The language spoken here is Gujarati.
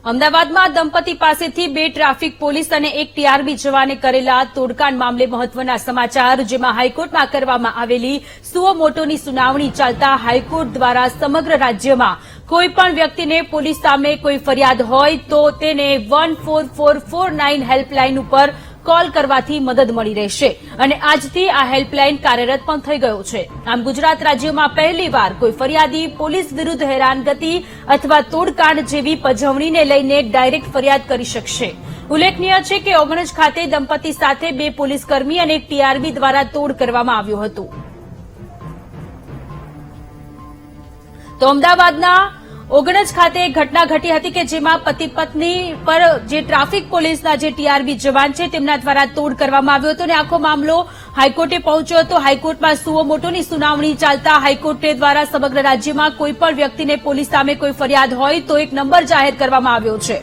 અમદાવાદમાં દંપતી પાસેથી 2 ટ્રાફિક પોલીસ અને 1 ટીઆરબી જવાને કરેલા તોડકાંડ મામલે મહત્વના સમાચાર, જેમાં હાઈકોર્ટમાં કરવામાં આવેલી સુઓ મોટોની સુનાવણી ચાલતા હાઈકોર્ટ દ્વારા સમગ્ર રાજ્યમાં કોઈપણ વ્યક્તિને પોલીસ સામે કોઈ ફરિયાદ હોય તો તેને 14449 હેલ્પલાઇન ઉપર કોલ કરવાથી મદદ મળી રહેશે અને આજથી આ હેલ્પલાઇન કાર્યરત પણ થઈ ગયો છે। આમ ગુજરાત રાજ્યમાં પહેલીવાર કોઈ ફરિયાદી પોલીસ વિરુદ્ધ હેરાનગતિ અથવા તોડકાંડ જેવી પજવણીને લઈને ડાયરેક્ટ ફરિયાદ કરી શકશે। ઉલ્લેખનીય છે કે ઓગણજ ખાતે દંપતી સાથે 2 પોલીસકર્મી અને 1 ટીઆરબી દ્વારા તોડ કરવામાં આવ્યું હતું। તો અમદાવાદના ઓગણજ ખાતે એક ઘટના ઘટી હતી કે જેમાં પતિ પત્ની પર જે ટ્રાફિક પોલીસના જે ટીઆરબી જવાન છે તેમના દ્વારા તોડ કરવામાં આવ્યો હતો અને આખો મામલો હાઈકોર્ટે પહોંચ્યો હતો। હાઈકોર્ટમાં સુઓ મોટોની સુનાવણી ચાલતા હાઈકોર્ટે દ્વારા સમગ્ર રાજ્યમાં કોઈપણ વ્યક્તિને પોલીસ સામે કોઈ ફરિયાદ હોય તો એક નંબર જાહેર કરવામાં આવ્યો છે।